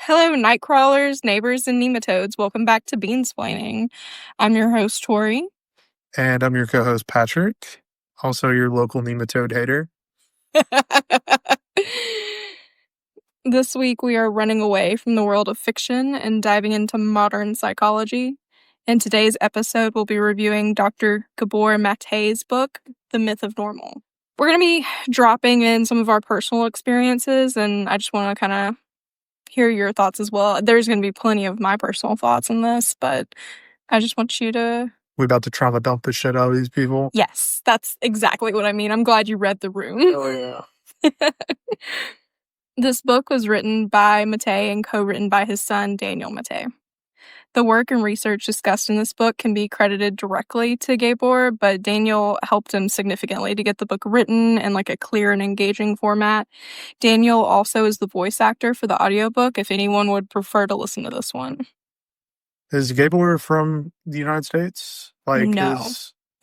Hello, night crawlers, neighbors, and nematodes. Welcome back to Beansplaining. I'm your host, Tori. And I'm your co-host, Patrick, also your local nematode hater. This week, we are running away from the world of fiction and diving into modern psychology. In today's episode, we'll be reviewing Dr. Gabor Mate's book, The Myth of Normal. We're going to be dropping in some of our personal experiences, and I just want to kind of hear your thoughts as well. There's going to be plenty of my personal thoughts in this, but I just want you to... We about to trauma dump the shit out of these people. Yes, that's exactly what I mean. I'm glad you read the room. Oh, yeah. This book was written by Mate and co-written by his son, Daniel Mate. The work and research discussed in this book can be credited directly to Gabor, but Daniel helped him significantly to get the book written in like a clear and engaging format. Daniel also is the voice actor for the audiobook, if anyone would prefer to listen to this one. Is Gabor from the United States? No. I'm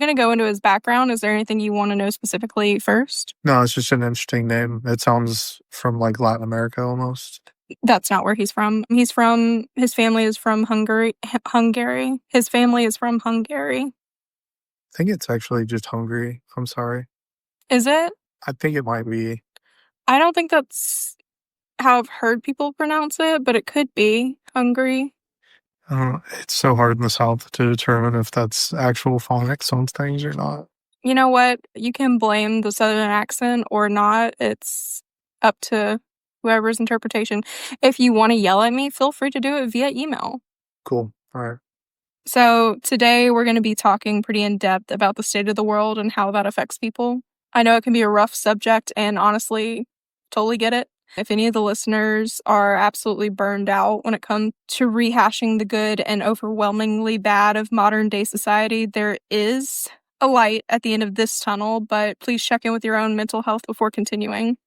going to go into his background. Is there anything you want to know specifically first? No, it's just an interesting name. It sounds from like Latin America almost. That's not where he's from. His family is from Hungary. His family is from Hungary. I think it's actually just Hungary. I'm sorry. Is it? I think it might be. I don't think that's how I've heard people pronounce it, but it could be Hungary. It's so hard in the South to determine if that's actual phonics on things or not. You know what? You can blame the Southern accent or not. It's up to whoever's interpretation. If you want to yell at me, feel free to do it via email. Cool. All right. So today we're going to be talking pretty in depth about the state of the world and how that affects people. I know it can be a rough subject, and honestly, totally get it. If any of the listeners are absolutely burned out when it comes to rehashing the good and overwhelmingly bad of modern day society, there is a light at the end of this tunnel, but please check in with your own mental health before continuing.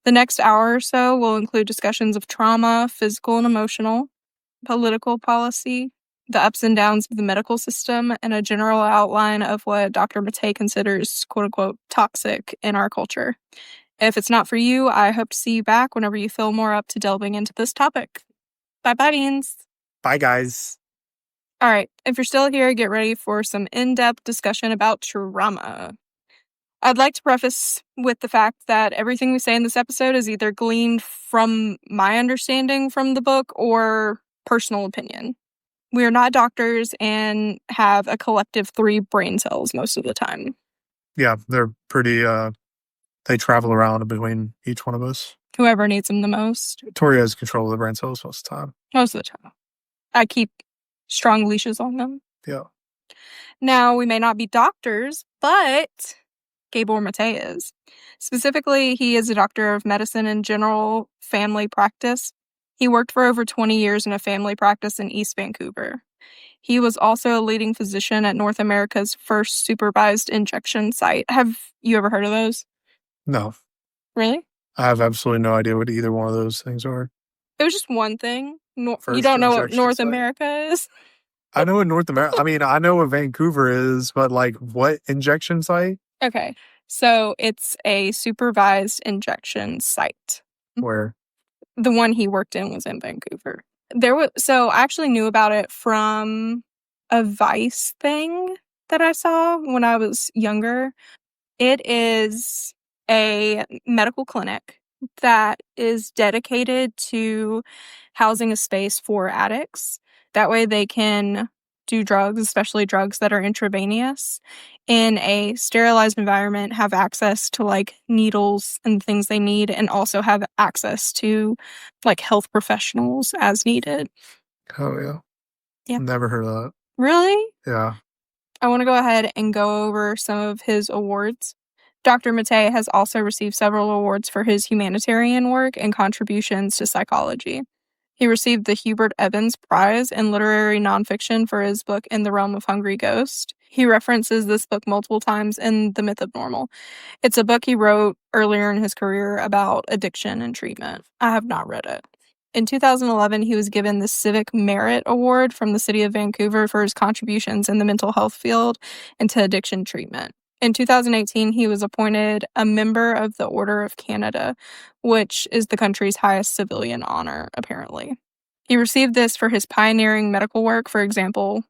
The next hour or so will include discussions of trauma, physical and emotional, political policy, the ups and downs of the medical system, and a general outline of what Dr. Mate considers quote-unquote toxic in our culture. If it's not for you, I hope to see you back whenever you feel more up to delving into this topic. Bye-bye, Beans. Bye, guys. All right, if you're still here, get ready for some in-depth discussion about trauma. I'd like to preface with the fact that everything we say in this episode is either gleaned from my understanding from the book or personal opinion. We are not doctors and have a collective 3 brain cells most of the time. Yeah, they're pretty, they travel around between each one of us. Whoever needs them the most. Tori has control of the brain cells most of the time. Most of the time. I keep strong leashes on them. Yeah. Now, we may not be doctors, but Gabor Mate is. Specifically, he is a doctor of medicine and general family practice. He worked for over 20 years in a family practice in East Vancouver. He was also a leading physician at North America's first supervised injection site. Have you ever heard of those? No. Really? I have absolutely no idea what either one of those things are. It was just one thing. You First don't know what injection North site. America is? I know what North America, I mean, I know what Vancouver is, but like what injection site? Okay. So it's a supervised injection site. Where? The one he worked in was in Vancouver. So I actually knew about it from a Vice thing that I saw when I was younger. It is a medical clinic that is dedicated to housing a space for addicts. That way they can do drugs, especially drugs that are intravenous, in a sterilized environment, have access to like needles and things they need, and also have access to like health professionals as needed. Oh, yeah. Yeah. Never heard of that. Really? Yeah. I want to go ahead and go over some of his awards. Dr. Mate has also received several awards for his humanitarian work and contributions to psychology. He received the Hubert Evans Prize in Literary Nonfiction for his book In the Realm of Hungry Ghost. He references this book multiple times in The Myth of Normal. It's a book he wrote earlier in his career about addiction and treatment. I have not read it. In 2011, he was given the Civic Merit Award from the City of Vancouver for his contributions in the mental health field and to addiction treatment. In 2018, he was appointed a member of the Order of Canada, which is the country's highest civilian honor, apparently. He received this for his pioneering medical work, for example,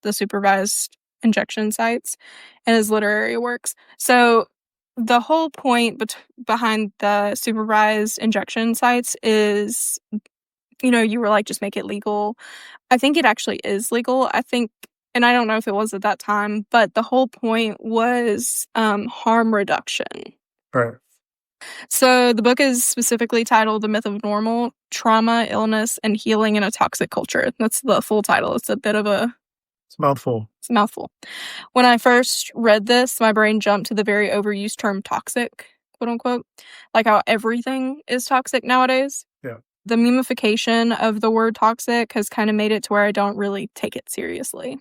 the supervised injection sites, and his literary works. So the whole point behind the supervised injection sites is, you were like, just make it legal. I think it actually is legal. I think, and I don't know if it was at that time, but the whole point was harm reduction. Right. So the book is specifically titled The Myth of Normal, Trauma, Illness, and Healing in a Toxic Culture. That's the full title. It's a bit of It's a mouthful. It's a mouthful. When I first read this, my brain jumped to the very overused term toxic, quote unquote, like how everything is toxic nowadays. Yeah. The memification of the word toxic has kind of made it to where I don't really take it seriously.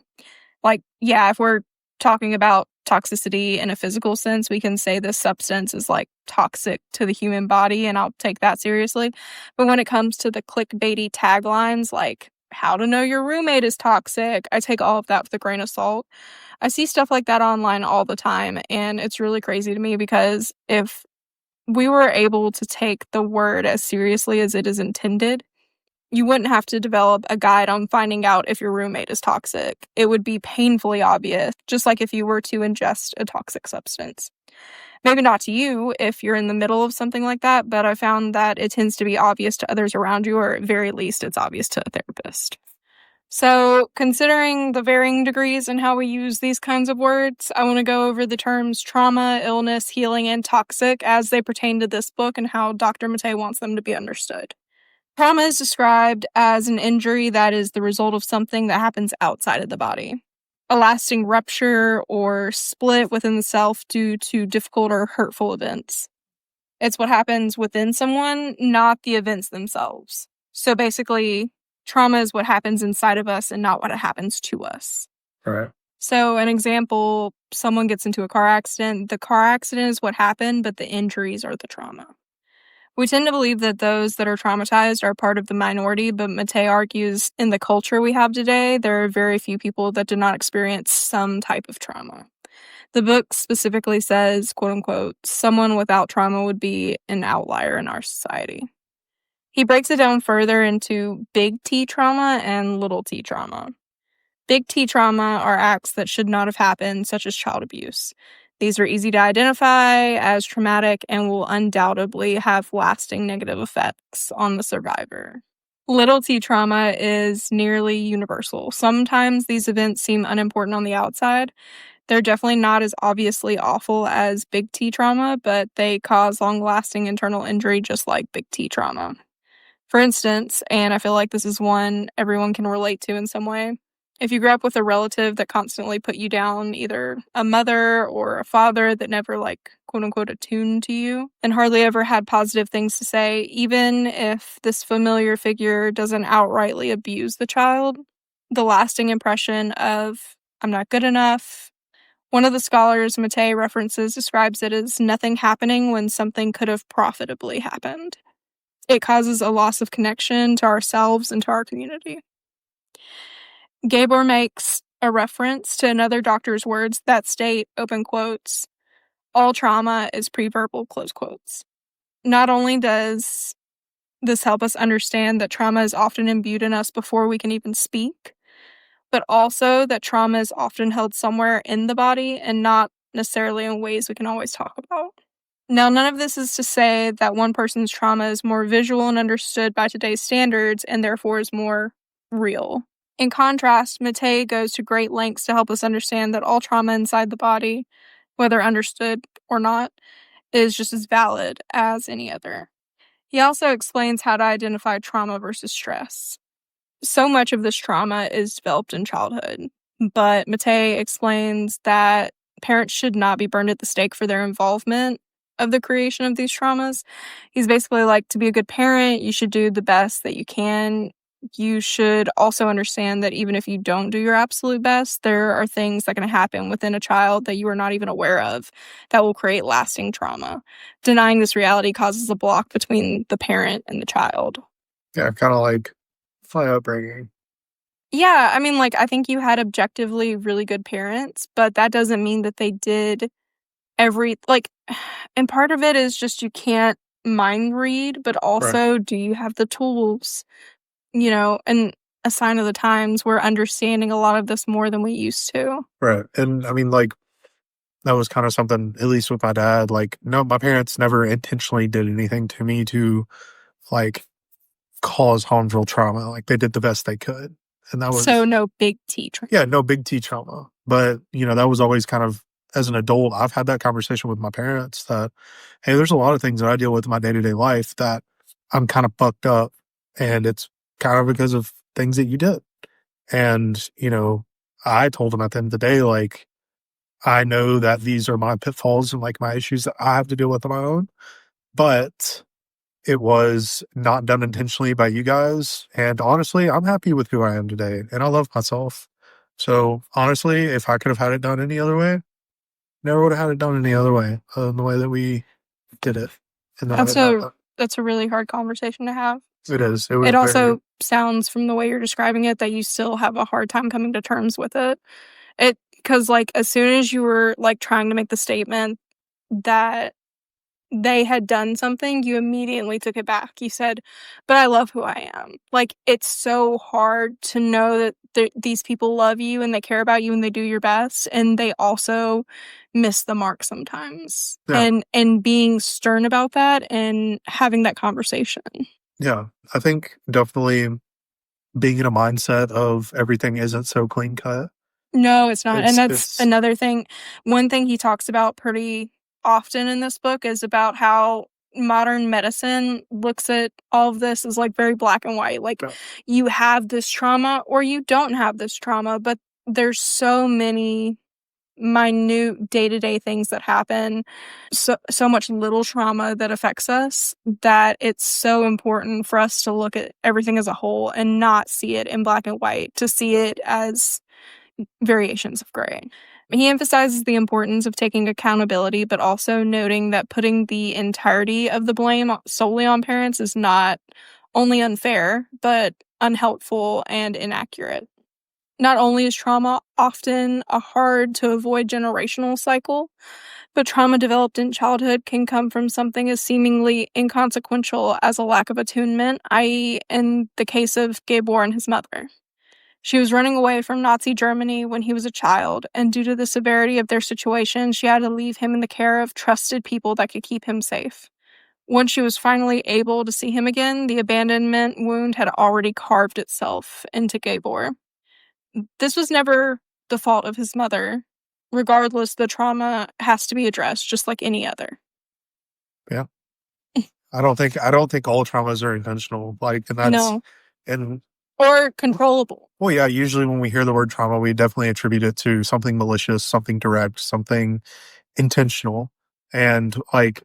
Like, yeah, if we're talking about toxicity in a physical sense, we can say this substance is like toxic to the human body, and I'll take that seriously. But when it comes to the clickbaity taglines like how to know your roommate is toxic, I take all of that with a grain of salt. I see stuff like that online all the time, and it's really crazy to me because if we were able to take the word as seriously as it is intended, you wouldn't have to develop a guide on finding out if your roommate is toxic. It would be painfully obvious, just like if you were to ingest a toxic substance. Maybe not to you if you're in the middle of something like that, but I found that it tends to be obvious to others around you, or at very least it's obvious to a therapist. So, considering the varying degrees in how we use these kinds of words, I want to go over the terms trauma, illness, healing, and toxic as they pertain to this book and how Dr. Matei wants them to be understood. Trauma is described as an injury that is the result of something that happens outside of the body. A lasting rupture or split within the self due to difficult or hurtful events. It's what happens within someone, not the events themselves. So basically, trauma is what happens inside of us and not what happens to us. Right. So an example, someone gets into a car accident. The car accident is what happened, but the injuries are the trauma. We tend to believe that those that are traumatized are part of the minority, but Matei argues in the culture we have today, there are very few people that did not experience some type of trauma. The book specifically says, quote unquote, someone without trauma would be an outlier in our society. He breaks it down further into big T trauma and little t trauma. Big T trauma are acts that should not have happened, such as child abuse. These are easy to identify as traumatic and will undoubtedly have lasting negative effects on the survivor. Little t trauma is nearly universal. Sometimes these events seem unimportant on the outside. They're definitely not as obviously awful as big T trauma, but they cause long-lasting internal injury just like big T trauma. For instance, and I feel like this is one everyone can relate to in some way, if you grew up with a relative that constantly put you down, either a mother or a father that never, like, quote unquote, attuned to you and hardly ever had positive things to say, even if this familiar figure doesn't outrightly abuse the child, the lasting impression of, I'm not good enough. One of the scholars Matei references describes it as nothing happening when something could have profitably happened. It causes a loss of connection to ourselves and to our community. Gabor makes a reference to another doctor's words that state, open quotes, all trauma is preverbal, close quotes. Not only does this help us understand that trauma is often imbued in us before we can even speak, but also that trauma is often held somewhere in the body and not necessarily in ways we can always talk about. Now, none of this is to say that one person's trauma is more visual and understood by today's standards and therefore is more real. In contrast, Matei goes to great lengths to help us understand that all trauma inside the body, whether understood or not, is just as valid as any other. He also explains how to identify trauma versus stress. So much of this trauma is developed in childhood, but Matei explains that parents should not be burned at the stake for their involvement of the creation of these traumas. He's basically like, to be a good parent, you should do the best that you can. You should also understand that even if you don't do your absolute best, there are things that can happen within a child that you are not even aware of that will create lasting trauma. Denying this reality causes a block between the parent and the child. Yeah, kind of like my upbringing. Yeah, I mean, like, I think you had objectively really good parents, but that doesn't mean that they did and part of it is just you can't mind read, but also, do you have the tools and a sign of the times. We're understanding a lot of this more than we used to. Right. And I mean, like, that was kind of something, at least with my dad. Like, no, my parents never intentionally did anything to me to, like, cause harmful trauma. Like, they did the best they could. And that So was, no big T trauma. yeah, no big T trauma. But, that was always kind of, as an adult, I've had that conversation with my parents that, hey, there's a lot of things that I deal with in my day to day life that I'm kind of fucked up. And it's kind of because of things that you did. And, I told them at the end of the day, like, I know that these are my pitfalls and like my issues that I have to deal with on my own, but it was not done intentionally by you guys. And honestly, I'm happy with who I am today and I love myself. So honestly, if I could have had it done any other way, never would have had it done any other way other than the way that we did it. And that That's a really hard conversation to have. It is. It was It also sounds from the way you're describing it that you still have a hard time coming to terms with it. Because like as soon as you were like trying to make the statement that they had done something, you immediately took it back. You said, but I love who I am. Like, it's so hard to know that these people love you and they care about you and they do your best. And they also miss the mark sometimes. Yeah. And being stern about that and having that conversation. Yeah. I think definitely being in a mindset of everything isn't so clean cut. No, it's not. And that's another thing. One thing he talks about pretty often in this book is about how modern medicine looks at all of this as like very black and white. Like you have this trauma or you don't have this trauma, but there's so many minute day-to-day things that happen, so much little trauma that affects us, that it's so important for us to look at everything as a whole and not see it in black and white, to see it as variations of gray. He emphasizes the importance of taking accountability, but also noting that putting the entirety of the blame solely on parents is not only unfair, but unhelpful and inaccurate. Not only is trauma often a hard to avoid generational cycle, but trauma developed in childhood can come from something as seemingly inconsequential as a lack of attunement, i.e., in the case of Gabor and his mother. She was running away from Nazi Germany when he was a child, and due to the severity of their situation, she had to leave him in the care of trusted people that could keep him safe. Once she was finally able to see him again, the abandonment wound had already carved itself into Gabor. This was never the fault of his mother. Regardless, the trauma has to be addressed just like any other. Yeah. I don't think all traumas are intentional. Like, and that's no. And or controllable. Well, yeah, usually when we hear the word trauma, we definitely attribute it to something malicious, something direct, something intentional. And like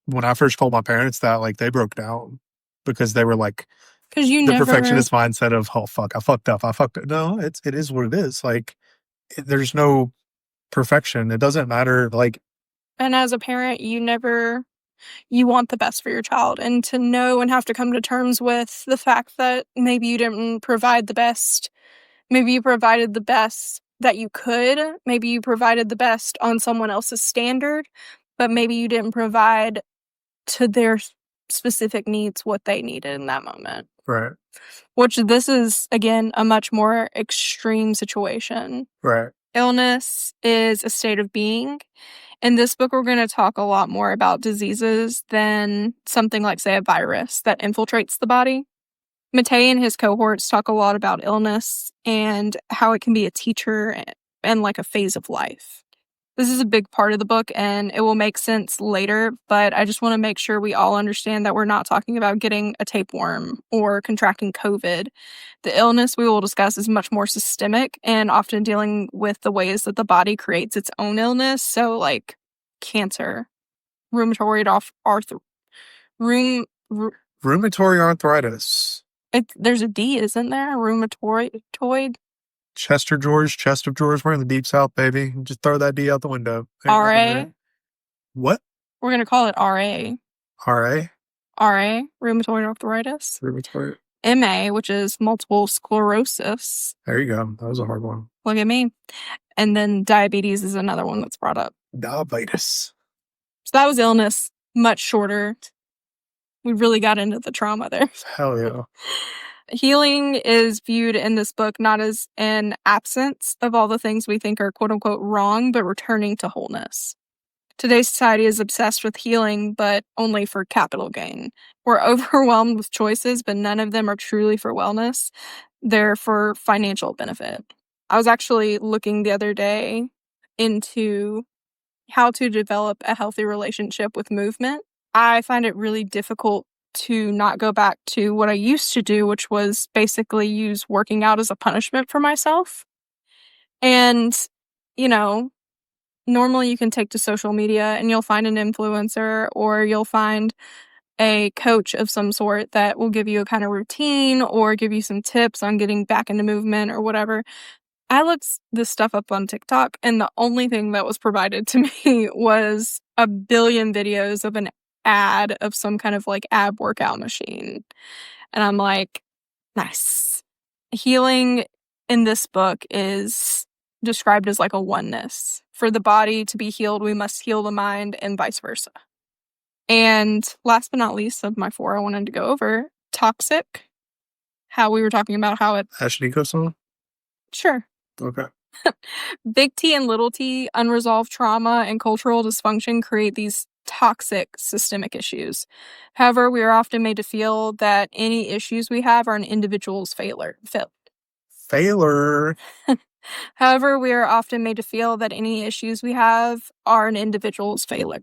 when I first told my parents that, like they broke down because they were like, because perfectionist mindset of, oh fuck, I fucked up. No, it is what it is. Like there's no perfection. It doesn't matter. Like, and as a parent, you want the best for your child, and to know and have to come to terms with the fact that maybe you didn't provide the best. Maybe you provided the best that you could. Maybe you provided the best on someone else's standard, but maybe you didn't provide to their specific needs what they needed in that moment. Right. Which this is, again, a much more extreme situation. Right. Illness is a state of being. In this book, we're going to talk a lot more about diseases than something like, say, a virus that infiltrates the body. Matei and his cohorts talk a lot about illness and how it can be a teacher and like a phase of life. This is a big part of the book and it will make sense later, but I just want to make sure we all understand that we're not talking about getting a tapeworm or contracting COVID. The illness we will discuss is much more systemic and often dealing with the ways that the body creates its own illness. So like cancer, rheumatoid arthritis. There's a D, isn't there? Rheumatoid. Chest of drawers. We're in the deep south, baby. Just throw that D out the window. RA. What? We're going to call it RA. RA? RA, rheumatoid arthritis. Rheumatoid. MA, which is multiple sclerosis. There you go. That was a hard one. Look at me. And then diabetes is another one that's brought up. Diabetes. So that was illness, much shorter. We really got into the trauma there. Hell yeah. Healing is viewed in this book not as an absence of all the things we think are quote unquote wrong, but returning to wholeness. Today's society is obsessed with healing, but only for capital gain. We're overwhelmed with choices, but none of them are truly for wellness. They're for financial benefit. I was actually looking the other day into how to develop a healthy relationship with movement. I find it really difficult to not go back to what I used to do, which was basically use working out as a punishment for myself. And, you know, normally you can take to social media and you'll find an influencer or you'll find a coach of some sort that will give you a kind of routine or give you some tips on getting back into movement or whatever. I looked this stuff up on TikTok, and the only thing that was provided to me was a billion videos of an ad of some kind of like ab workout machine. And I'm like, nice. Healing in this book is described as like a oneness. For the body to be healed, we must heal the mind, and vice versa. And last but not least of my four I wanted to go over, toxic. How we were talking about how it. Ashniko song? Sure. Okay. Big T and little t, unresolved trauma and cultural dysfunction create these toxic systemic issues. However, we are often made to feel that any issues we have are an individual's failure. However, we are often made to feel that any issues we have are an individual's failure.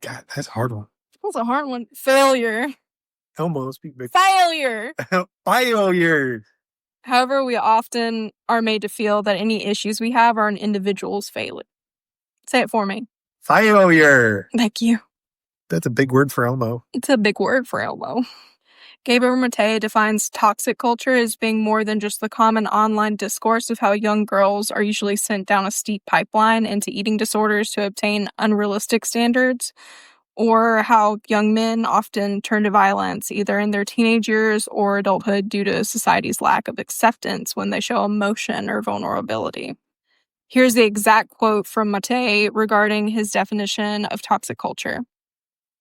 God, that's a hard one. That's a hard one. Failure. Elmo, speak big. Failure. Failure. However, we often are made to feel that any issues we have are an individual's failure. Say it for me. Failure. Thank you. That's a big word for Elmo. It's a big word for Elmo. Gabor defines toxic culture as being more than just the common online discourse of how young girls are usually sent down a steep pipeline into eating disorders to obtain unrealistic standards, or how young men often turn to violence either in their teenage years or adulthood due to society's lack of acceptance when they show emotion or vulnerability. Here's the exact quote from Matej regarding his definition of toxic culture.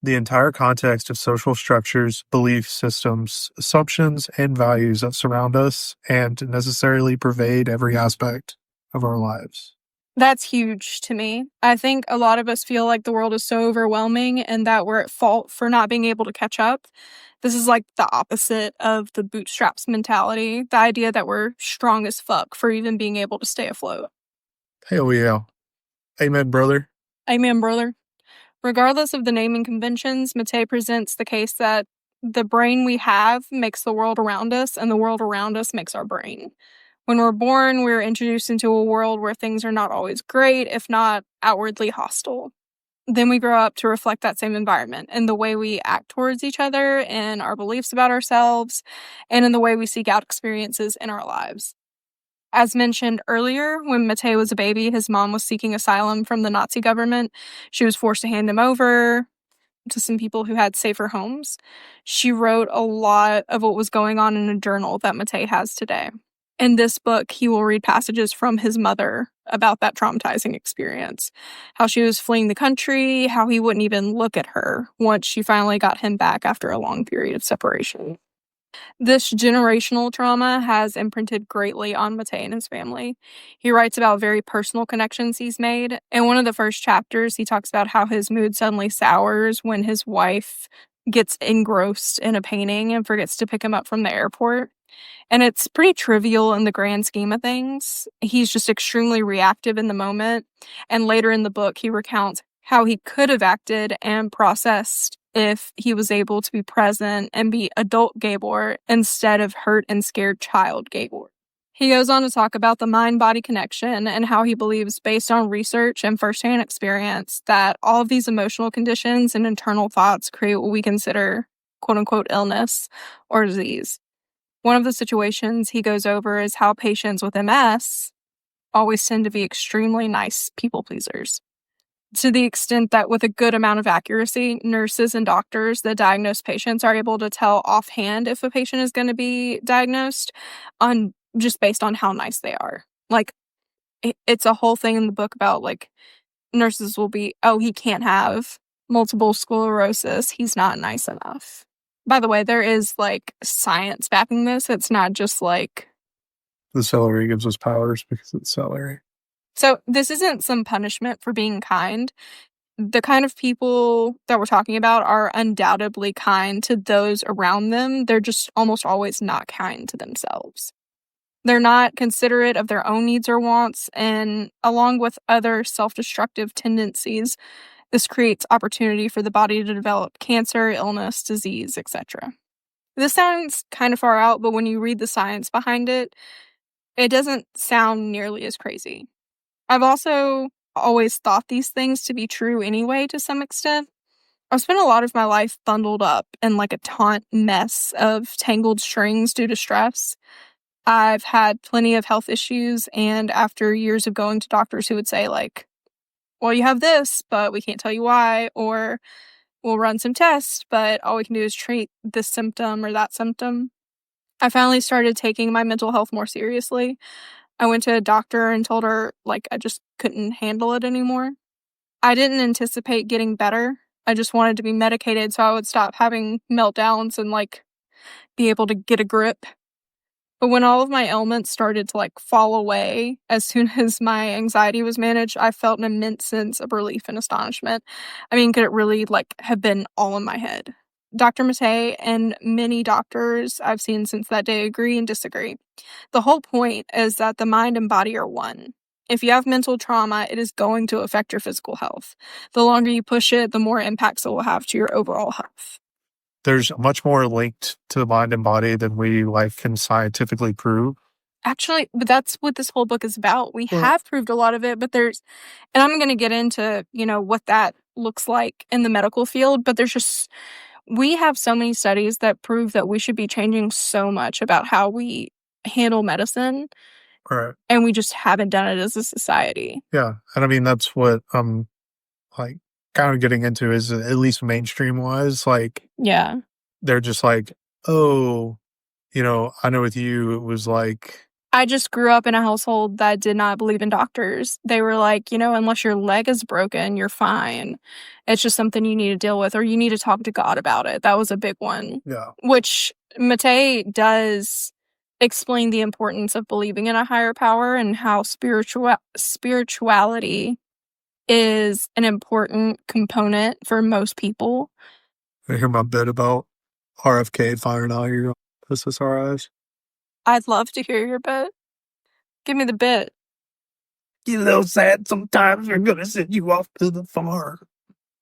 The entire context of social structures, belief systems, assumptions, and values that surround us and necessarily pervade every aspect of our lives. That's huge to me. I think a lot of us feel like the world is so overwhelming and that we're at fault for not being able to catch up. This is like the opposite of the bootstraps mentality, the idea that we're strong as fuck for even being able to stay afloat. Hell yeah. Amen, brother. Amen, brother. Regardless of the naming conventions, Matej presents the case that the brain we have makes the world around us, and the world around us makes our brain. When we're born, we're introduced into a world where things are not always great, if not outwardly hostile. Then we grow up to reflect that same environment in the way we act towards each other, in our beliefs about ourselves, and in the way we seek out experiences in our lives. As mentioned earlier, when Matej was a baby, his mom was seeking asylum from the Nazi government. She was forced to hand him over to some people who had safer homes. She wrote a lot of what was going on in a journal that Matej has today. In this book, he will read passages from his mother about that traumatizing experience. How she was fleeing the country, how he wouldn't even look at her once she finally got him back after a long period of separation. This generational trauma has imprinted greatly on Matej and his family. He writes about very personal connections he's made. In one of the first chapters, he talks about how his mood suddenly sours when his wife gets engrossed in a painting and forgets to pick him up from the airport. And it's pretty trivial in the grand scheme of things. He's just extremely reactive in the moment. And later in the book, he recounts how he could have acted and processed if he was able to be present and be adult Gabor instead of hurt and scared child Gabor. He goes on to talk about the mind-body connection and how he believes, based on research and firsthand experience, that all of these emotional conditions and internal thoughts create what we consider quote-unquote illness or disease. One of the situations he goes over is how patients with MS always tend to be extremely nice people pleasers. To the extent that with a good amount of accuracy, nurses and doctors that diagnose patients are able to tell offhand if a patient is going to be diagnosed on just based on how nice they are. Like, it's a whole thing in the book about, like, nurses will be, oh, he can't have multiple sclerosis. He's not nice enough. By the way, there is like science backing this. It's not just like. The celery gives us powers because it's celery. So this isn't some punishment for being kind. The kind of people that we're talking about are undoubtedly kind to those around them. They're just almost always not kind to themselves. They're not considerate of their own needs or wants, and along with other self-destructive tendencies, this creates opportunity for the body to develop cancer, illness, disease, etc. This sounds kind of far out, but when you read the science behind it, it doesn't sound nearly as crazy. I've also always thought these things to be true anyway, to some extent. I've spent a lot of my life bundled up in like a taut mess of tangled strings due to stress. I've had plenty of health issues, and after years of going to doctors who would say, like, well, you have this, but we can't tell you why, or we'll run some tests, but all we can do is treat this symptom or that symptom. I finally started taking my mental health more seriously. I went to a doctor and told her, like, I just couldn't handle it anymore. I didn't anticipate getting better. I just wanted to be medicated so I would stop having meltdowns and, like, be able to get a grip. But when all of my ailments started to, like, fall away as soon as my anxiety was managed, I felt an immense sense of relief and astonishment. I mean, could it really, like, have been all in my head? Dr. Matei and many doctors I've seen since that day agree and disagree. The whole point is that the mind and body are one. If you have mental trauma, it is going to affect your physical health. The longer you push it, the more impacts it will have to your overall health. There's much more linked to the mind and body than we like can scientifically prove. Actually, but that's what this whole book is about. We have proved a lot of it, but there's, and I'm going to get into, what that looks like in the medical field, but we have so many studies that prove that we should be changing so much about how we handle medicine. Right. And we just haven't done it as a society. Yeah. And I mean, that's what I'm like kind of getting into is at least mainstream wise, like, yeah, they're just like, oh, I know with you, it was like, I just grew up in a household that did not believe in doctors. They were like, unless your leg is broken, you're fine. It's just something you need to deal with, or you need to talk to God about it. That was a big one. Yeah. Which Matei does explain the importance of believing in a higher power and how spirituality is an important component for most people. I hear my bit about RFK firing out your SSRIs. I'd love to hear your bit. Give me the bit. Get a little sad sometimes. We're going to send you off to the farm.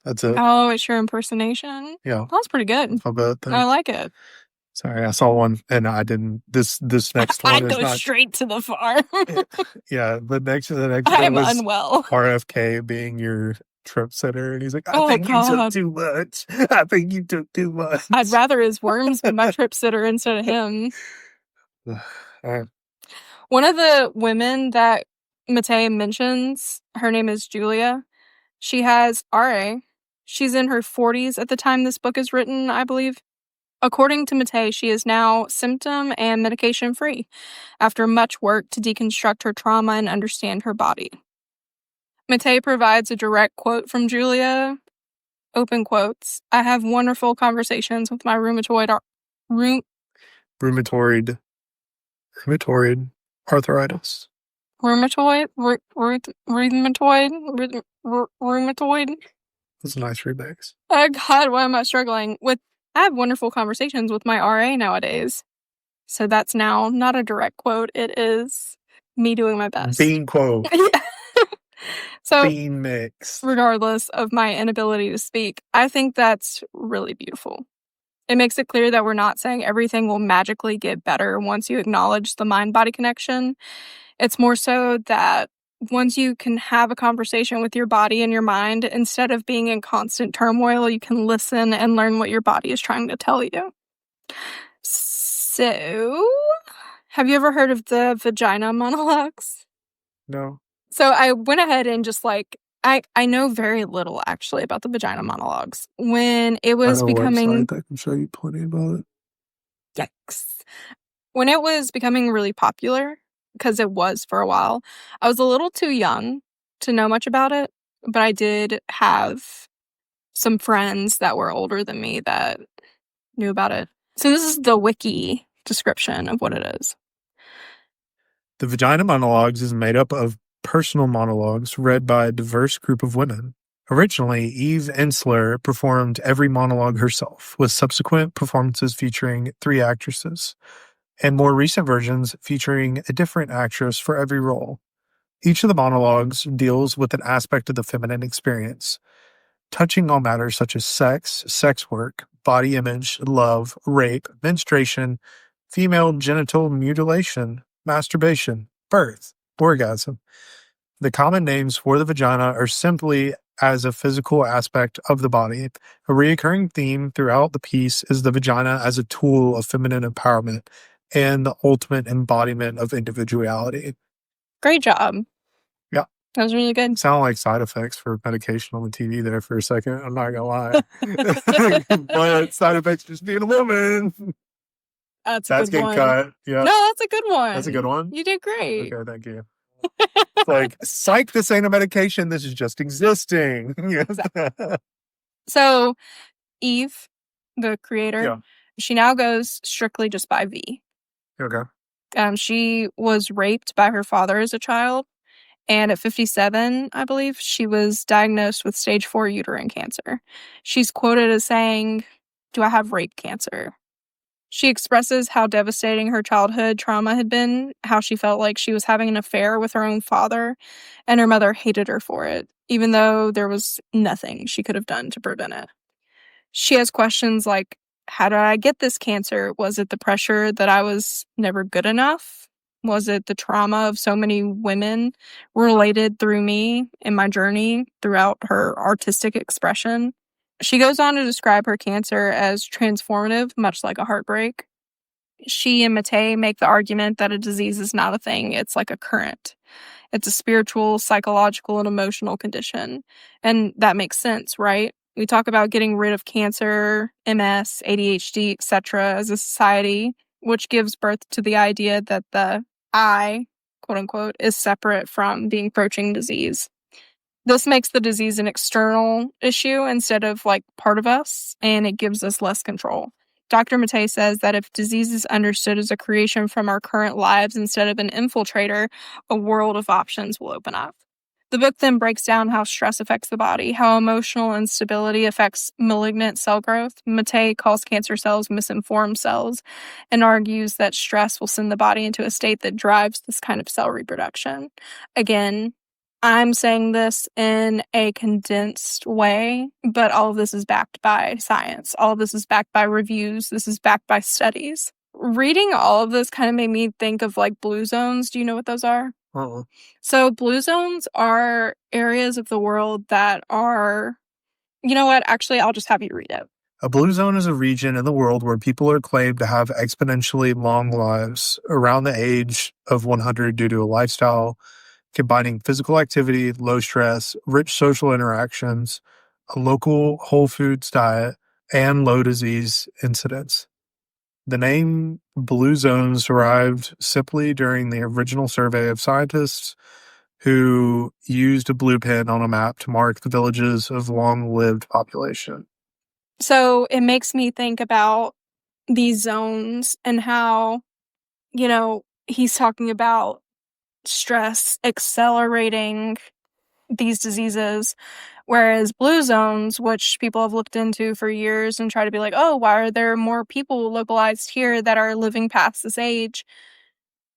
That's it. Oh, it's your impersonation? Yeah. That was pretty good. I bet. I like it. Sorry, I saw one and I didn't. This next one I'd is go not straight to the farm. Yeah, the next I'm was unwell. RFK being your trip sitter, and he's like, Oh, I think you God. took too much. I think you took too much. I'd rather his worms be my trip sitter instead of him. One of the women that Matei mentions, her name is Julia. She has RA. She's in her 40s at the time this book is written, I believe. According to Matei, she is now symptom and medication free after much work to deconstruct her trauma and understand her body. Matei provides a direct quote from Julia, open quotes, I have wonderful conversations with my rheumatoid arthritis. Rheumatoid. That's a nice remix. Oh, God, why am I struggling with? I have wonderful conversations with my RA nowadays. So that's now not a direct quote. It is me doing my best. Bean quote. So, bean mix. Regardless of my inability to speak, I think that's really beautiful. It makes it clear that we're not saying everything will magically get better once you acknowledge the mind-body connection. It's more so that once you can have a conversation with your body and your mind, instead of being in constant turmoil, you can listen and learn what your body is trying to tell you. So, have you ever heard of the vagina monologues? No. So I went ahead and just I know very little actually about the vagina monologues. When it was becoming, I can show you plenty about it. Yikes. When it was becoming really popular, because it was for a while, I was a little too young to know much about it, but I did have some friends that were older than me that knew about it. So this is the wiki description of what it is. The Vagina Monologues is made up of personal monologues read by a diverse group of women. Originally, Eve Ensler performed every monologue herself, with subsequent performances featuring 3 actresses, and more recent versions featuring a different actress for every role. Each of the monologues deals with an aspect of the feminine experience, touching on matters such as sex, sex work, body image, love, rape, menstruation, female genital mutilation, masturbation, birth, orgasm. The common names for the vagina are simply as a physical aspect of the body. A recurring theme throughout the piece is the vagina as a tool of feminine empowerment and the ultimate embodiment of individuality. Great job. Yeah. That was really good. Sound like side effects for medication on the TV there for a second. I'm not gonna lie. But side effects just being a woman. That's Getting one. cut. Yeah. No, that's a good one. That's a good one? You did great. Okay, thank you. It's like, psych, this ain't a medication. This is just existing. So, Eve, the creator, Yeah. she now goes strictly just by V. Okay. She was raped by her father as a child, and at 57, I believe, she was diagnosed with stage 4 uterine cancer. She's quoted as saying, "Do I have rape cancer?" She expresses how devastating her childhood trauma had been, how she felt like she was having an affair with her own father, and her mother hated her for it, even though there was nothing she could have done to prevent it. She has questions like, how did I get this cancer? Was it the pressure that I was never good enough? Was it the trauma of so many women related through me in my journey throughout her artistic expression? She goes on to describe her cancer as transformative, much like a heartbreak. She and Matei make the argument that a disease is not a thing, it's like a current. It's a spiritual, psychological, and emotional condition. And that makes sense, right? We talk about getting rid of cancer, MS, ADHD, etc. as a society, which gives birth to the idea that the I, quote unquote, is separate from the encroaching disease. This makes the disease an external issue instead of like part of us, and it gives us less control. Dr. Matei says that if disease is understood as a creation from our current lives instead of an infiltrator, a world of options will open up. The book then breaks down how stress affects the body, how emotional instability affects malignant cell growth. Matei calls cancer cells misinformed cells and argues that stress will send the body into a state that drives this kind of cell reproduction. Again, I'm saying this in a condensed way, but all of this is backed by science. All of this is backed by reviews. This is backed by studies. Reading all of this kind of made me think of like blue zones. Do you know what those are? Uh-uh. So blue zones are areas of the world that are, you know what? Actually, I'll just have you read it. A blue zone is a region in the world where people are claimed to have exponentially long lives around the age of 100 due to a lifestyle combining physical activity, low stress, rich social interactions, a local whole foods diet, and low disease incidence. The name Blue Zones arrived simply during the original survey of scientists who used a blue pen on a map to mark the villages of long-lived population. So it makes me think about these zones and how, you know, he's talking about stress accelerating these diseases, whereas blue zones, which people have looked into for years and try to be like, oh, why are there more people localized here that are living past this age?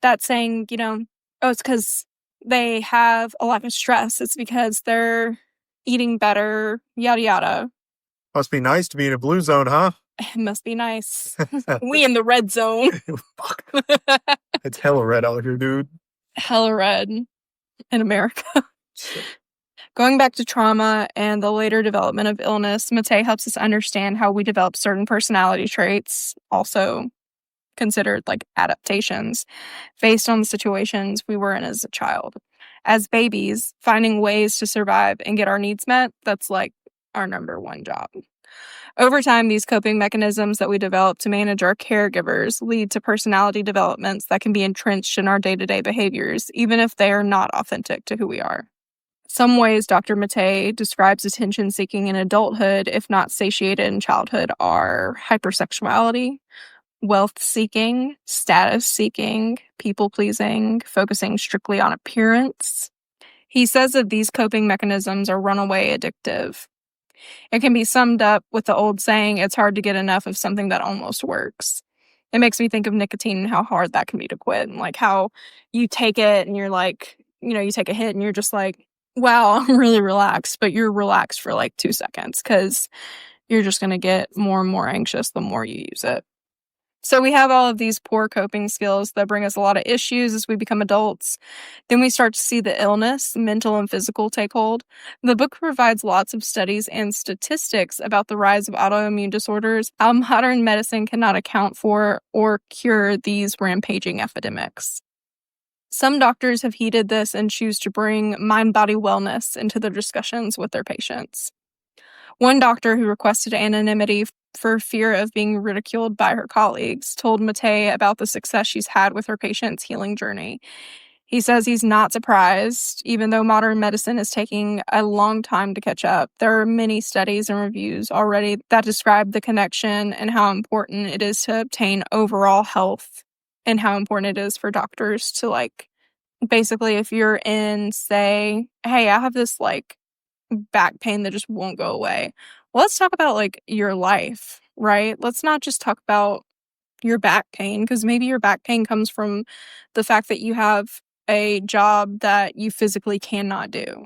That's saying, you know, oh, it's because they have a lot of stress. It's because they're eating better, yada yada. Must be nice to be in a blue zone, huh? It must be nice. We in the red zone. Fuck. It's hella red out here, dude. Hella red in America. Going back to trauma and the later development of illness, Matei helps us understand how we develop certain personality traits, also considered like adaptations, based on the situations we were in as a child. As babies, finding ways to survive and get our needs met, that's like our number one job. Over time, these coping mechanisms that we develop to manage our caregivers lead to personality developments that can be entrenched in our day-to-day behaviors, even if they are not authentic to who we are. Some ways Dr. Mattei describes attention seeking in adulthood, if not satiated in childhood, are hypersexuality, wealth seeking, status seeking, people pleasing, focusing strictly on appearance. He says that these coping mechanisms are runaway addictive. It can be summed up with the old saying, it's hard to get enough of something that almost works. It makes me think of nicotine and how hard that can be to quit, and like how you take it and you're like, you take a hit and you're just like, wow, I'm really relaxed, but you're relaxed for like 2 seconds because you're just going to get more and more anxious the more you use it. So we have all of these poor coping skills that bring us a lot of issues as we become adults. Then we start to see the illness, mental and physical, take hold. The book provides lots of studies and statistics about the rise of autoimmune disorders, how modern medicine cannot account for or cure these rampaging epidemics. Some doctors have heeded this and choose to bring mind-body wellness into their discussions with their patients. One doctor who requested anonymity for fear of being ridiculed by her colleagues told Mattei about the success she's had with her patient's healing journey. He says he's not surprised, even though modern medicine is taking a long time to catch up. There are many studies and reviews already that describe the connection and how important it is to obtain overall health and how important it is for doctors to, like, basically, if you're in, say, hey, I have this, like, back pain that just won't go away. Well, let's talk about like your life, right? Let's not just talk about your back pain, because maybe your back pain comes from the fact that you have a job that you physically cannot do.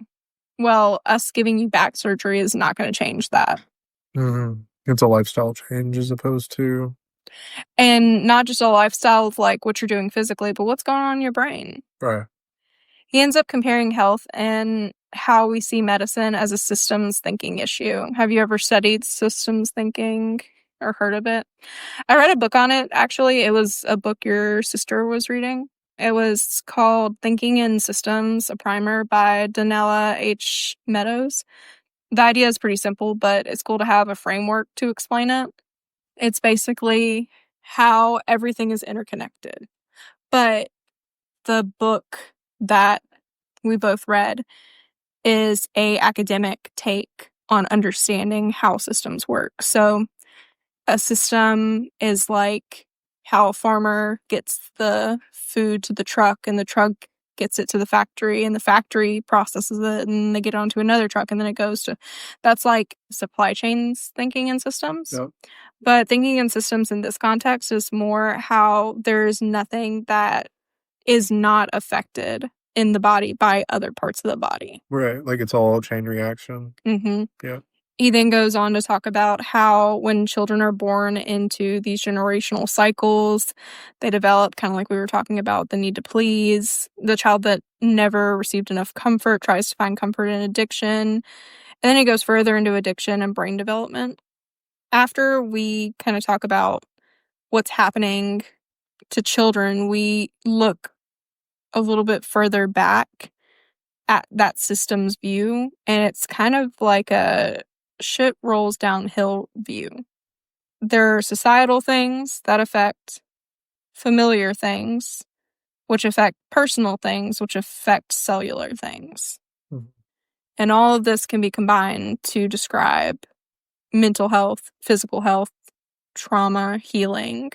Well, us giving you back surgery is not going to change that. Mm-hmm. It's a lifestyle change as opposed to. And not just a lifestyle of like what you're doing physically, but what's going on in your brain. Right. He ends up comparing health and how we see medicine as a systems thinking issue. Have you ever studied systems thinking or heard of it? I read a book on it, actually. It was a book your sister was reading. It was called Thinking in Systems, a primer by Donella H. Meadows. The idea is pretty simple, but it's cool to have a framework to explain it. It's basically how everything is interconnected. But the book that we both read is a academic take on understanding how systems work. So a system is like how a farmer gets the food to the truck and the truck gets it to the factory and the factory processes it and they get onto another truck and then it goes to, that's like supply chains thinking in systems. Yep. But thinking in systems in this context is more how there's nothing that is not affected in the body by other parts of the body. Right. Like it's all a chain reaction. Mm-hmm. Yeah. He then goes on to talk about how when children are born into these generational cycles, they develop, kind of like we were talking about, the need to please. The child that never received enough comfort tries to find comfort in addiction. And then he goes further into addiction and brain development. After we kind of talk about what's happening to children, we look a little bit further back at that system's view, and it's kind of like a shit rolls downhill view. There are societal things that affect familiar things, which affect personal things, which affect cellular things. Mm-hmm. And all of this can be combined to describe mental health, physical health, trauma, healing,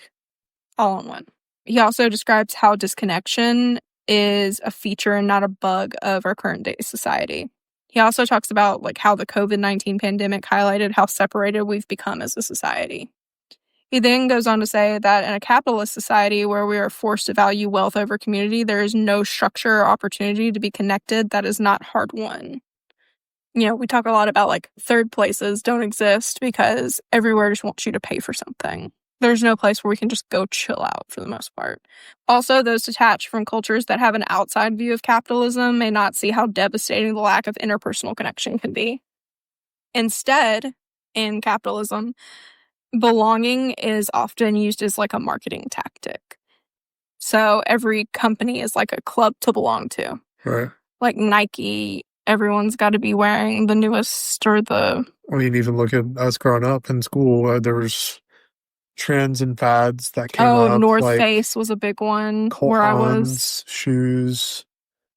all in one. He also describes how disconnection is a feature and not a bug of our current day society. He also talks about like how the COVID-19 pandemic highlighted how separated we've become as a society. He then goes on to say that in a capitalist society where we are forced to value wealth over community, there is no structure or opportunity to be connected that is not hard won. We talk a lot about like third places don't exist because everywhere just wants you to pay for something. There's no place where we can just go chill out for the most part. Also, those detached from cultures that have an outside view of capitalism may not see how devastating the lack of interpersonal connection can be. Instead, in capitalism, belonging is often used as like a marketing tactic. So every company is like a club to belong to. Right. Like Nike, everyone's got to be wearing the newest or the... I mean, even look at us growing up in school, there was trends and fads that came up. North like Face was a big one Cole where I Haans was. shoes.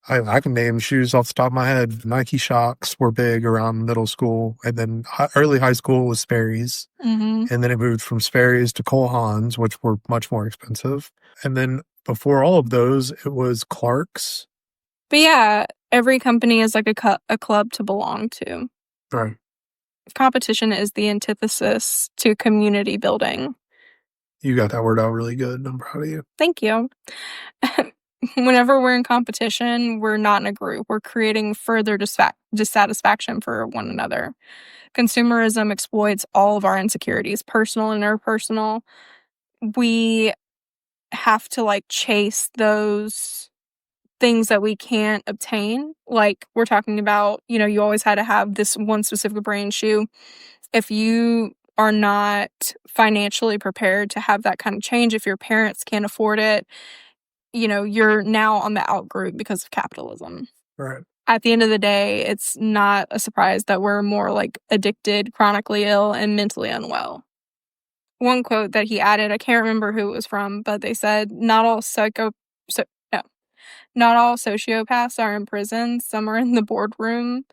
I can name shoes off the top of my head. Nike Shocks were big around middle school, and then early high school was Sperry's, Mm-hmm. and then it moved from Sperry's to Cole Haans, which were much more expensive. And then before all of those, it was Clark's. But yeah, every company is like a club to belong to. Right. Competition is the antithesis to community building. You got that word out really good. I'm proud of you. Thank you. Whenever we're in competition, we're not in a group. We're creating further dissatisfaction for one another. Consumerism exploits all of our insecurities, personal and interpersonal. We have to like chase those things that we can't obtain. Like we're talking about, you always had to have this one specific brand shoe. If you are not financially prepared to have that kind of change, if your parents can't afford it, you're now on the out group because of capitalism. Right. At the end of the day, it's not a surprise that we're more like addicted, chronically ill, and mentally unwell. One quote that he added, I can't remember who it was from, but they said, not all sociopaths are in prison. Some are in the boardroom.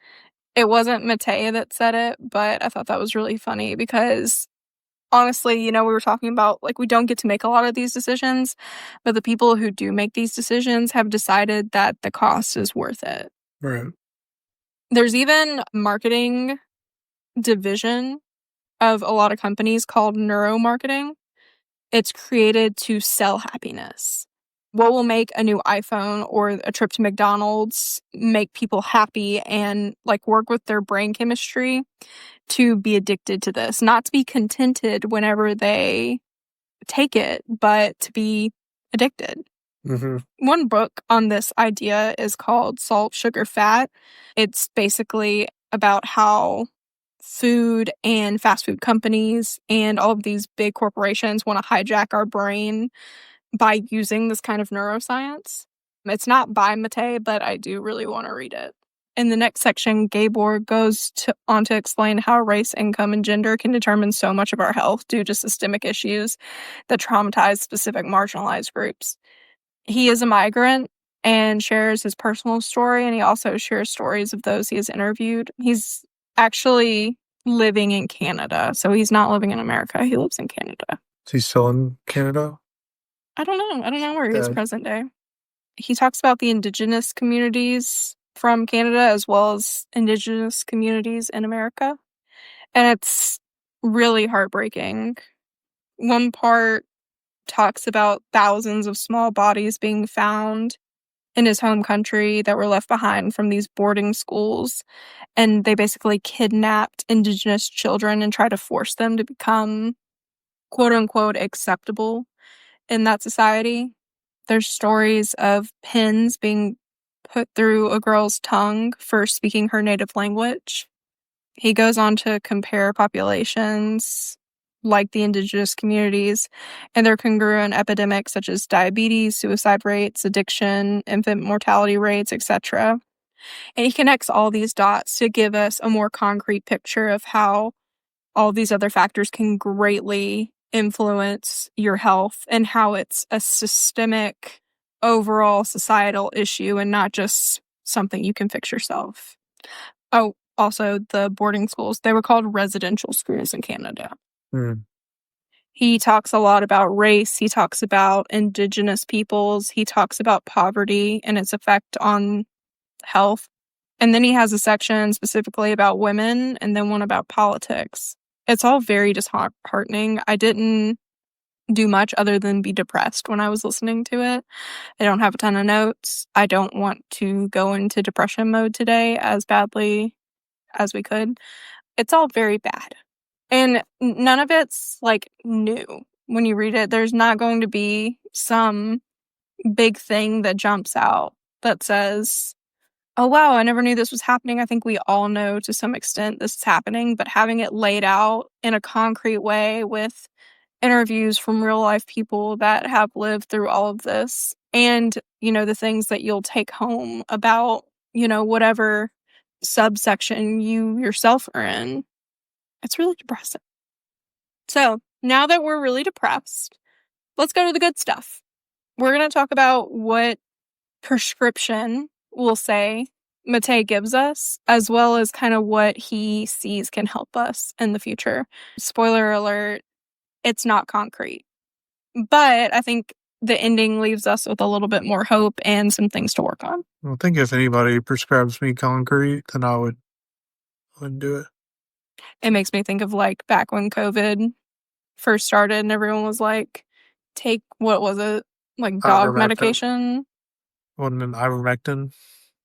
It wasn't Matei that said it, but I thought that was really funny because honestly, we were talking about like we don't get to make a lot of these decisions, but the people who do make these decisions have decided that the cost is worth it. Right. There's even marketing division of a lot of companies called neuromarketing. It's created to sell happiness. What will make a new iPhone or a trip to McDonald's make people happy and like work with their brain chemistry to be addicted to this, not to be contented whenever they take it, but to be addicted. Mm-hmm. One book on this idea is called Salt, Sugar, Fat. It's basically about how food and fast food companies and all of these big corporations want to hijack our brain by using this kind of neuroscience. It's not by Matei, but I do really want to read it. In the next section, Gabor goes on to explain how race, income, and gender can determine so much of our health due to systemic issues that traumatize specific marginalized groups. He is a migrant and shares his personal story, and he also shares stories of those he has interviewed. He's actually living in Canada, so he's not living in America. He lives in Canada. Is he still in Canada? I don't know. I don't know where he is present day. He talks about the Indigenous communities from Canada as well as Indigenous communities in America. And it's really heartbreaking. One part talks about thousands of small bodies being found in his home country that were left behind from these boarding schools. And they basically kidnapped Indigenous children and tried to force them to become quote unquote acceptable in that society. There's stories of pins being put through a girl's tongue for speaking her native language. He goes on to compare populations like the indigenous communities and their congruent epidemics such as diabetes, suicide rates, addiction, infant mortality rates, etc. And he connects all these dots to give us a more concrete picture of how all these other factors can greatly influence your health and how it's a systemic overall societal issue and not just something you can fix yourself. Oh, also the boarding schools, they were called residential schools in Canada. Mm. He talks a lot about race. He talks about Indigenous peoples. He talks about poverty and its effect on health. And then he has a section specifically about women and then one about politics. It's all very disheartening. I didn't do much other than be depressed when I was listening to it. I don't have a ton of notes. I don't want to go into depression mode today as badly as we could. It's all very bad. And none of it's like new. When you read it, there's not going to be some big thing that jumps out that says, oh, wow, I never knew this was happening. I think we all know to some extent this is happening, but having it laid out in a concrete way with interviews from real life people that have lived through all of this and, the things that you'll take home about, whatever subsection you yourself are in. It's really depressing. So now that we're really depressed, let's go to the good stuff. We're going to talk about what prescription we'll say, Mate gives us, as well as kind of what he sees can help us in the future. Spoiler alert, it's not concrete. But I think the ending leaves us with a little bit more hope and some things to work on. I think if anybody prescribes me concrete, then wouldn't do it. It makes me think of like back when COVID first started and everyone was like, take, what was it? Like dog Ivermectin. medication? Wasn't an ivermectin.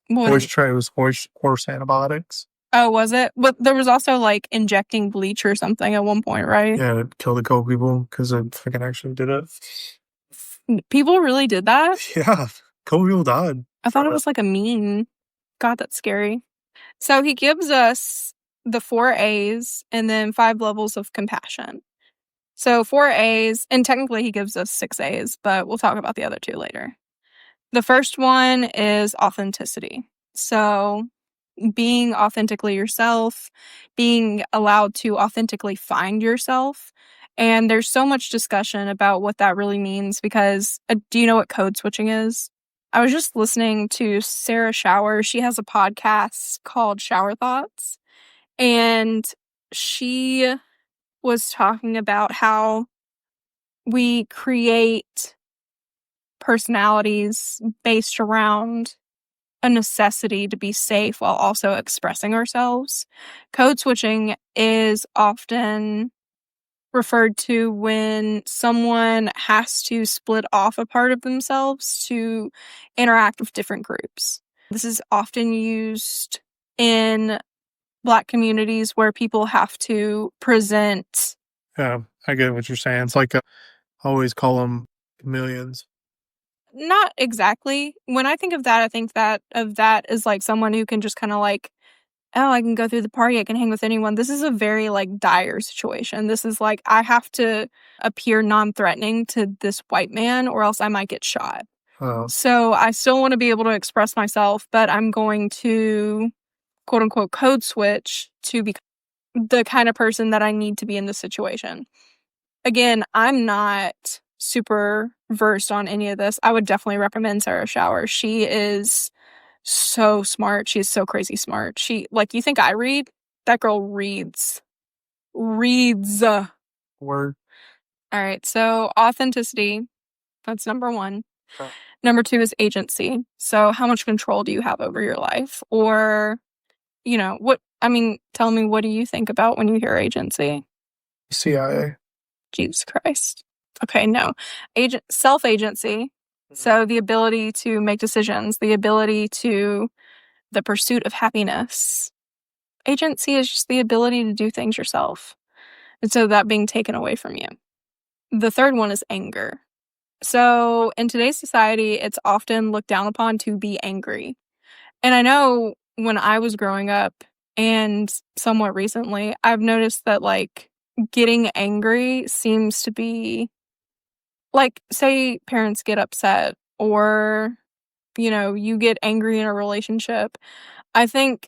What? It was horse antibiotics. Oh, was it? But there was also like injecting bleach or something at one point, right? Yeah, it killed a couple people because it freaking actually did it. People really did that? Yeah, a couple people died. I thought it was like a meme. God, that's scary. So he gives us the 4 A's and then 5 levels of compassion. So 4 A's, and technically he gives us 6 A's, but we'll talk about the other 2 later. The first one is authenticity. So being authentically yourself, being allowed to authentically find yourself. And there's so much discussion about what that really means because do you know what code switching is? I was just listening to Sarah Shower. She has a podcast called Shower Thoughts. And she was talking about how we create personalities based around a necessity to be safe while also expressing ourselves. Code switching is often referred to when someone has to split off a part of themselves to interact with different groups. This is often used in Black communities where people have to present. Yeah, I get what you're saying. It's like I always call them chameleons. Not exactly. When I think of that, I think that as like someone who can just kind of like, oh, I can go through the party, I can hang with anyone. This is a very like dire situation. This is like I have to appear non-threatening to this white man or else I might get shot. Oh, So I still want to be able to express myself, but I'm going to quote unquote code switch to become the kind of person that I need to be in this situation. Again, I'm not super versed on any of this. I would definitely recommend Sarah Shower. She is so smart. She's so crazy smart. She, like, you think I read? That girl reads. Reads. word. All right, so authenticity, that's number 1. Okay. Number 2 is agency. So how much control do you have over your life? Or, tell me, what do you think about when you hear agency? CIA. Jesus Christ. Okay, no. Self-agency. So the ability to make decisions, the pursuit of happiness. Agency is just the ability to do things yourself. And so that being taken away from you. The third one is anger. So in today's society, it's often looked down upon to be angry. And I know when I was growing up and somewhat recently, I've noticed that like getting angry seems to be like, say parents get upset or, you get angry in a relationship. I think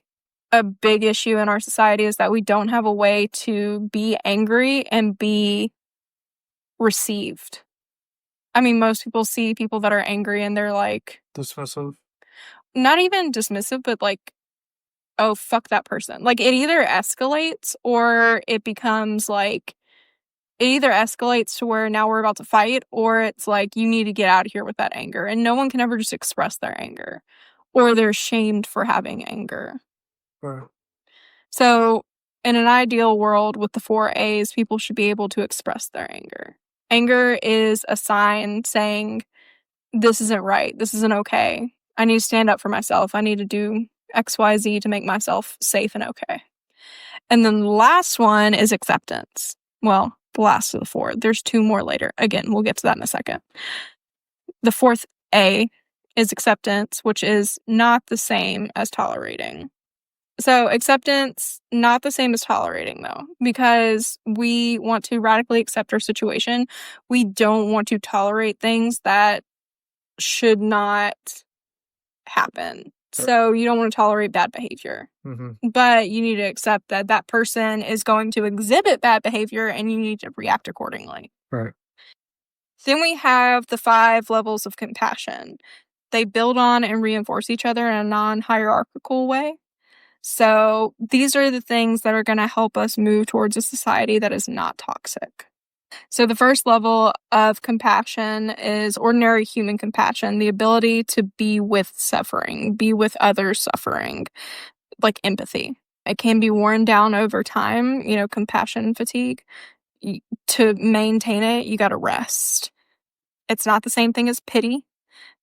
a big issue in our society is that we don't have a way to be angry and be received. I mean, most people see people that are angry and they're like, Dismissive. not even dismissive, but like, oh, fuck that person. Like, it either escalates or it becomes like, it either escalates to where now we're about to fight, or it's like, you need to get out of here with that anger. And no one can ever just express their anger, or they're shamed for having anger. Right. So, in an ideal world with the 4 A's, people should be able to express their anger. Anger is a sign saying, this isn't right. This isn't okay. I need to stand up for myself. I need to do XYZ to make myself safe and okay. And then the last one is acceptance. Well, the last of the 4. There's 2 more later. Again, we'll get to that in a second. The 4th A is acceptance, which is not the same as tolerating. So acceptance, not the same as tolerating though, because we want to radically accept our situation. We don't want to tolerate things that should not happen. So you don't want to tolerate bad behavior. Mm-hmm. But you need to accept that that person is going to exhibit bad behavior and you need to react accordingly. Right. Then we have the 5 levels of compassion. They build on and reinforce each other in a non-hierarchical way. So these are the things that are going to help us move towards a society that is not toxic. So the first level of compassion is ordinary human compassion, the ability to be with suffering, be with others suffering, like empathy. It can be worn down over time, compassion fatigue. To maintain it, you got to rest. It's not the same thing as pity.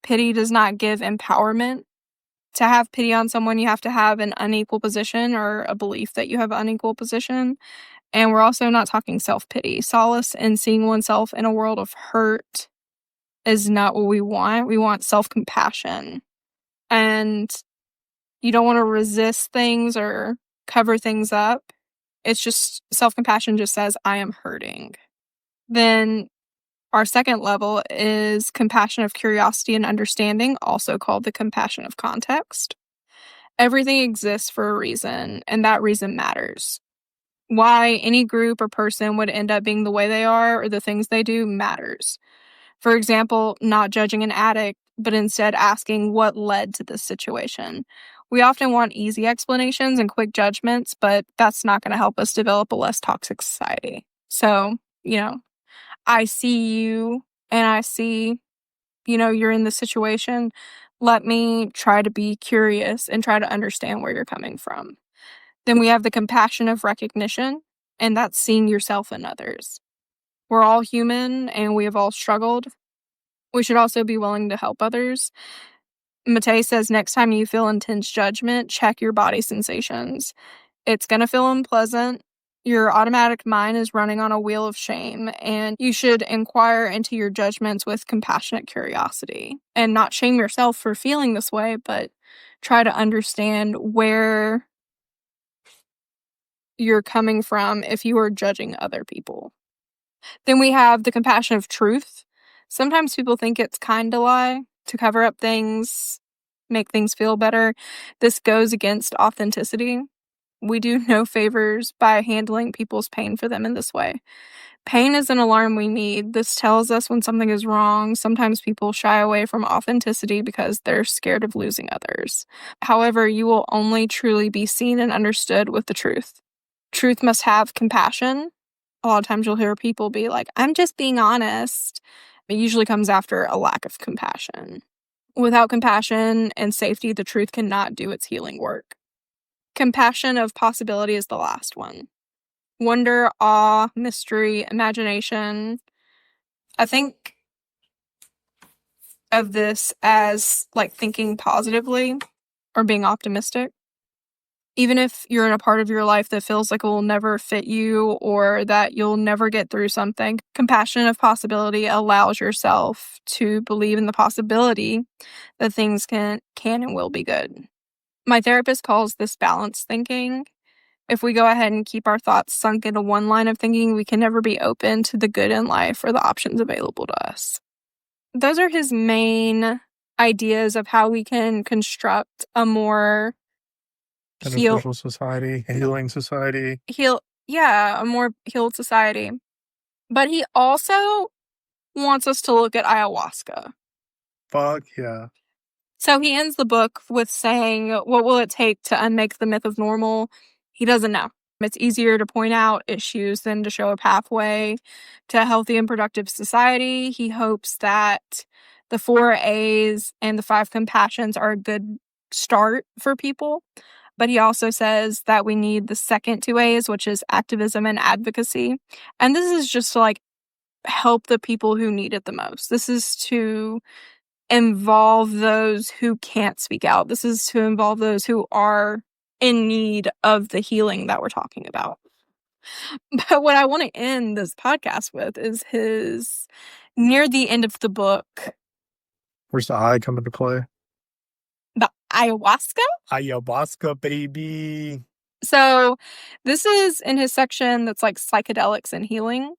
Pity does not give empowerment. To have pity on someone, you have to have an unequal position or a belief that you have an unequal position. And we're also not talking self-pity. Solace in seeing oneself in a world of hurt is not what we want. We want self-compassion. And you don't want to resist things or cover things up. It's just self-compassion just says, I am hurting. Then our second level is compassion of curiosity and understanding, also called the compassion of context. Everything exists for a reason, and that reason matters. Why any group or person would end up being the way they are or the things they do matters. For example, not judging an addict, but instead asking what led to this situation. We often want easy explanations and quick judgments, but that's not going to help us develop a less toxic society. So, I see you and I see, you're in this situation. Let me try to be curious and try to understand where you're coming from. Then we have the compassion of recognition, and that's seeing yourself in others. We're all human and we have all struggled. We should also be willing to help others. Matei says next time you feel intense judgment, check your body sensations. It's going to feel unpleasant. Your automatic mind is running on a wheel of shame, and you should inquire into your judgments with compassionate curiosity and not shame yourself for feeling this way, but try to understand where you're coming from if you are judging other people. Then we have the compassion of truth. Sometimes people think it's kind to lie, to cover up things, make things feel better. This goes against authenticity. We do no favors by handling people's pain for them in this way. Pain is an alarm we need. This tells us when something is wrong. Sometimes people shy away from authenticity because they're scared of losing others. However, you will only truly be seen and understood with the truth. Truth must have compassion. A lot of times you'll hear people be like, I'm just being honest. It usually comes after a lack of compassion. Without compassion and safety, the truth cannot do its healing work. Compassion of possibility is the last one. Wonder, awe, mystery, imagination. I think of this as like thinking positively or being optimistic. Even if you're in a part of your life that feels like it will never fit you or that you'll never get through something, compassion of possibility allows yourself to believe in the possibility that things can and will be good. My therapist calls this balanced thinking. If we go ahead and keep our thoughts sunk into one line of thinking, we can never be open to the good in life or the options available to us. Those are his main ideas of how we can construct a more beneficial society, healing society. A more healed society. But he also wants us to look at ayahuasca. Fuck yeah. So he ends the book with saying, what will it take to unmake the myth of normal? He doesn't know. It's easier to point out issues than to show a pathway to a healthy and productive society. He hopes that the 4 A's and the 5 compassions are a good start for people. But he also says that we need the second 2 A's, which is activism and advocacy. And this is just to help the people who need it the most. This is to involve those who can't speak out. This is to involve those who are in need of the healing that we're talking about. But what I want to end this podcast with is his near the end of the book. Where's the I come into play? The ayahuasca? Ayahuasca, baby. So this is in his section that's like psychedelics and healing.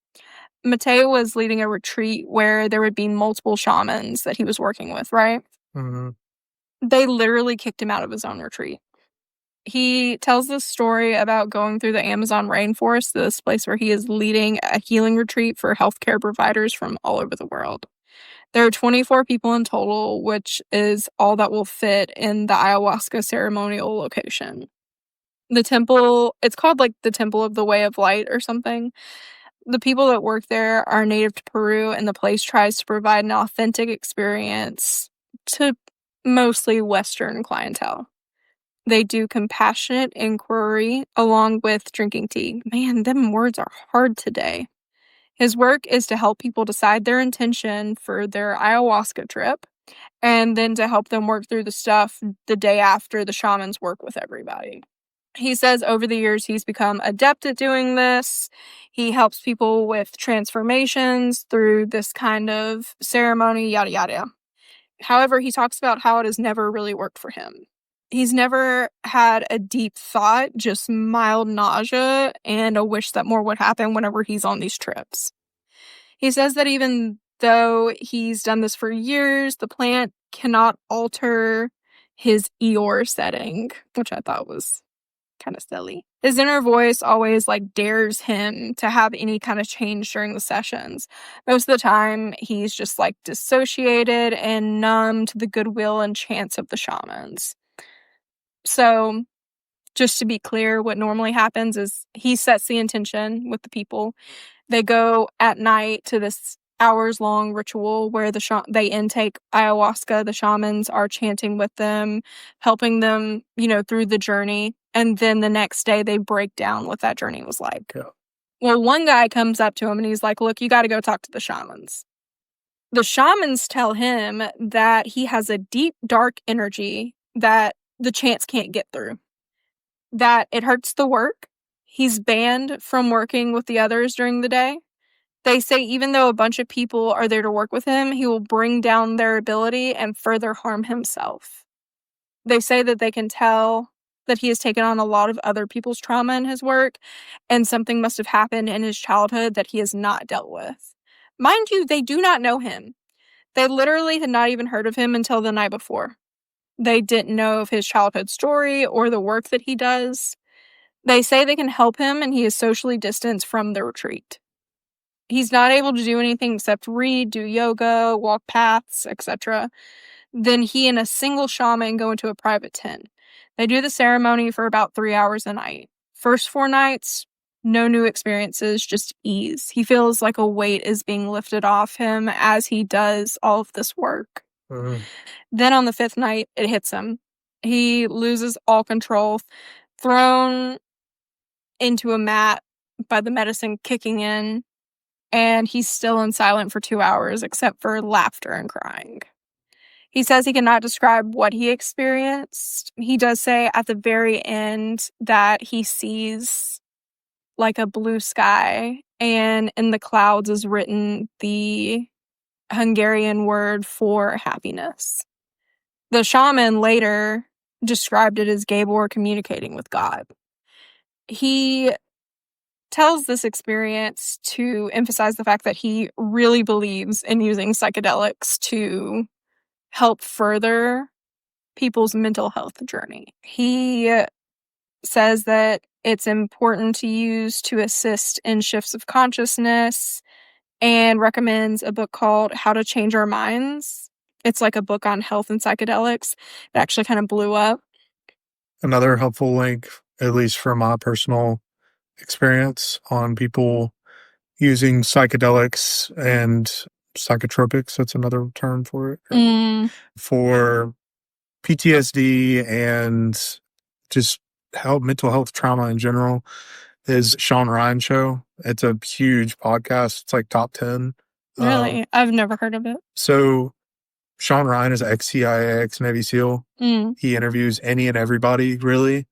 Mateo was leading a retreat where there would be multiple shamans that he was working with, right? Mm-hmm. They literally kicked him out of his own retreat. He tells this story about going through the Amazon rainforest, this place where he is leading a healing retreat for healthcare providers from all over the world. There are 24 people in total, which is all that will fit in the ayahuasca ceremonial location. The temple, it's called like the Temple of the Way of Light or something. The people that work there are native to Peru, and the place tries to provide an authentic experience to mostly Western clientele. They do compassionate inquiry along with drinking tea. Man, them words are hard today. His work is to help people decide their intention for their ayahuasca trip and then to help them work through the stuff the day after the shamans work with everybody. He says over the years he's become adept at doing this. He helps people with transformations through this kind of ceremony, yada yada. However, he talks about how it has never really worked for him. He's never had a deep thought, just mild nausea and a wish that more would happen whenever he's on these trips. He says that even though he's done this for years, the plant cannot alter his Eeyore setting, which I thought was kind of silly. His inner voice always like dares him to have any kind of change during the sessions. Most of the time, he's just like dissociated and numb to the goodwill and chants of the shamans. So, just to be clear, what normally happens is he sets the intention with the people. They go at night to this hours-long ritual where they intake ayahuasca. The shamans are chanting with them, helping them, through the journey. And then the next day, they break down what that journey was like. Yeah. Well, one guy comes up to him and he's like, look, you got to go talk to the shamans. The shamans tell him that he has a deep, dark energy that the chants can't get through, that it hurts the work. He's banned from working with the others during the day. They say even though a bunch of people are there to work with him, he will bring down their ability and further harm himself. They say that they can tell that he has taken on a lot of other people's trauma in his work, and something must have happened in his childhood that he has not dealt with. Mind you, they do not know him. They literally had not even heard of him until the night before. They didn't know of his childhood story or the work that he does. They say they can help him, and he is socially distanced from the retreat. He's not able to do anything except read, do yoga, walk paths, etc. Then he and a single shaman go into a private tent. They do the ceremony for about 3 hours a night. First 4 nights, no new experiences, just ease. He feels like a weight is being lifted off him as he does all of this work. Mm-hmm. Then on the 5th night, it hits him. He loses all control, thrown into a mat by the medicine kicking in, and he's still in silent for 2 hours except for laughter and crying. He says he cannot describe what he experienced. He does say at the very end that he sees like a blue sky, and in the clouds is written the Hungarian word for happiness. The shaman later described it as Gabor communicating with God. He tells this experience to emphasize the fact that he really believes in using psychedelics to help further people's mental health journey. He says that it's important to use to assist in shifts of consciousness and recommends a book called How to Change Our Minds. It's like a book on health and psychedelics. It actually kind of blew up. Another helpful link, at least from my personal experience, on people using psychedelics and psychotropics, that's another term for it, for PTSD and just mental health trauma in general, is Sean Ryan Show. It's a huge podcast. It's like top 10. Really? I've never heard of it. So Sean Ryan is ex-CIA, ex-Navy SEAL. He interviews any and everybody, really.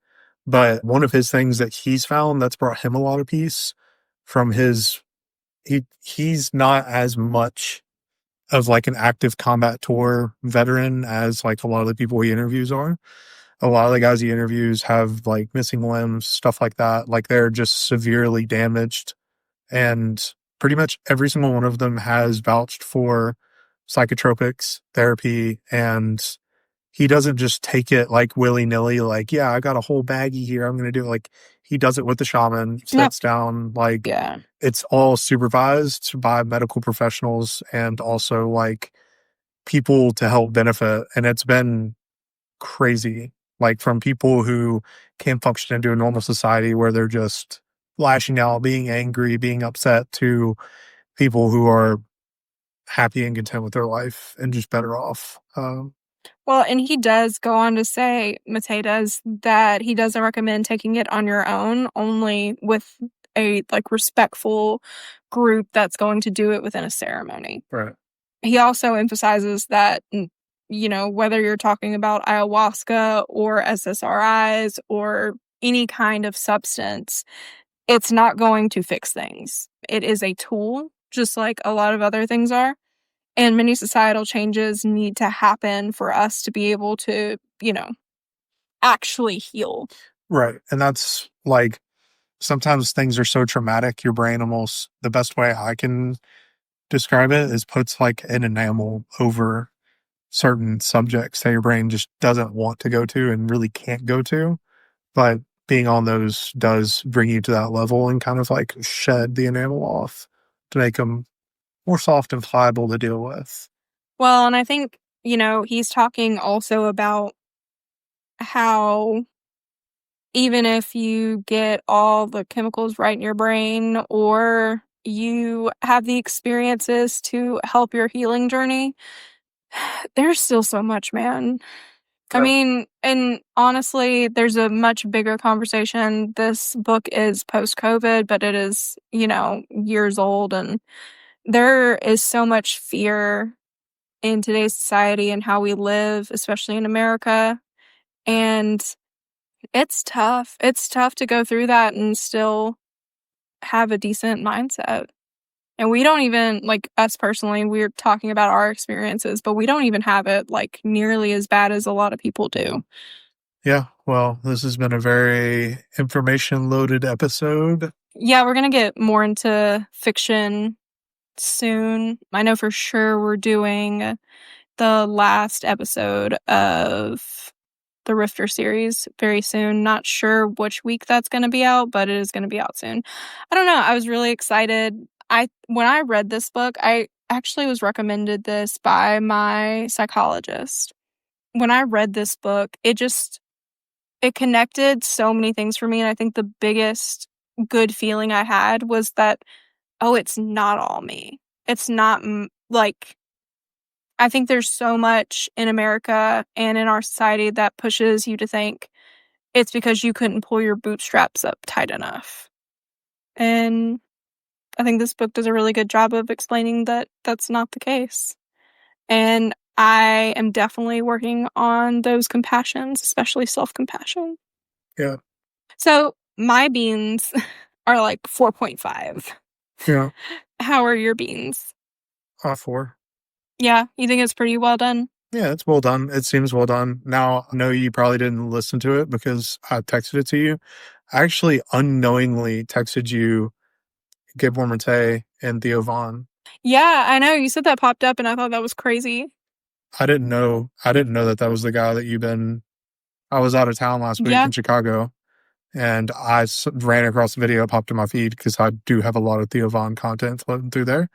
But one of his things that he's found that's brought him a lot of peace from he's not as much of like an active combat tour veteran as like a lot of the people he interviews are. A lot of the guys he interviews have like missing limbs, stuff like that. Like they're just severely damaged. And pretty much every single one of them has vouched for psychotropics therapy, and he doesn't just take it like willy-nilly, like, yeah, I got a whole baggie here, I'm going to do it. Like, he does it with the shaman, sits down, like, it's all supervised by medical professionals, and also, like, people to help benefit. And it's been crazy. Like from people who can't function into a normal society where they're just lashing out, being angry, being upset, to people who are happy and content with their life and just better off. Well, and he does go on to say, Matei does, that he doesn't recommend taking it on your own, only with a like respectful group that's going to do it within a ceremony. Right. He also emphasizes that, whether you're talking about ayahuasca or SSRIs or any kind of substance, it's not going to fix things. It is a tool, just like a lot of other things are. And many societal changes need to happen for us to be able to, actually heal. Right. And that's like, sometimes things are so traumatic, your brain almost, the best way I can describe it is puts like an enamel over certain subjects that your brain just doesn't want to go to and really can't go to. But being on those does bring you to that level and kind of like shed the enamel off to make them more soft and pliable to deal with. Well, and I think, he's talking also about how even if you get all the chemicals right in your brain or you have the experiences to help your healing journey, there's still so much, man. I mean, and honestly, there's a much bigger conversation. This book is post-COVID, but it is, years old, and there is so much fear in today's society and how we live, especially in America. And it's tough. It's tough to go through that and still have a decent mindset. And we don't even, like us personally, we're talking about our experiences, but we don't even have it like nearly as bad as a lot of people do. Yeah. Well, this has been a very information loaded episode. Yeah, we're going to get more into fiction soon. I know for sure we're doing the last episode of the Rifter series very soon. Not sure which week that's going to be out, but it is going to be out soon. I don't know. I was really excited. When I read this book, I actually was recommended this by my psychologist. When I read this book, it connected so many things for me, and I think the biggest good feeling I had was that, oh, it's not all me. It's not like, I think there's so much in America and in our society that pushes you to think it's because you couldn't pull your bootstraps up tight enough. And I think this book does a really good job of explaining that that's not the case. And I am definitely working on those compassions, especially self-compassion. Yeah. So my beans are like 4.5. Yeah. How are your beans? 4. Yeah, you think it's pretty well done? Yeah, it's well done. It seems well done. Now, I know you probably didn't listen to it because I texted it to you. I actually unknowingly texted you Gabor Mate and Theo Vaughn. Yeah, I know. You said that popped up and I thought that was crazy. I didn't know that was the guy that I was out of town last week in Chicago, and I ran across the video, popped in my feed because I do have a lot of Theo Vaughn content floating through there.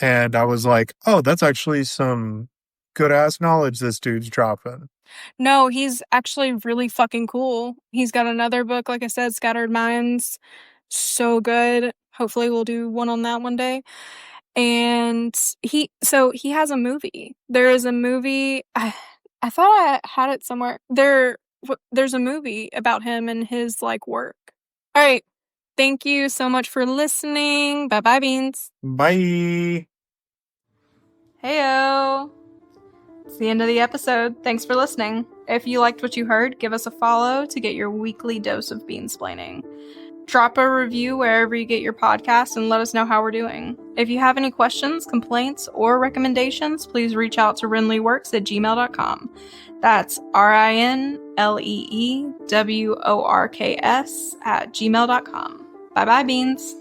And I was like, oh, that's actually some good ass knowledge this dude's dropping. No, he's actually really fucking cool. He's got another book, like I said, Scattered Minds. So good. Hopefully we'll do one on that one day. And he has a movie. There is a movie. I thought I had it somewhere. There's a movie about him and his like work. All right. Thank you so much for listening. Bye-bye, Beans. Bye. Heyo. It's the end of the episode. Thanks for listening. If you liked what you heard, give us a follow to get your weekly dose of beansplaining. Drop a review wherever you get your podcasts and let us know how we're doing. If you have any questions, complaints, or recommendations, please reach out to rinleyworks@gmail.com. That's RINLEEWORKS@gmail.com. Bye-bye, Beans.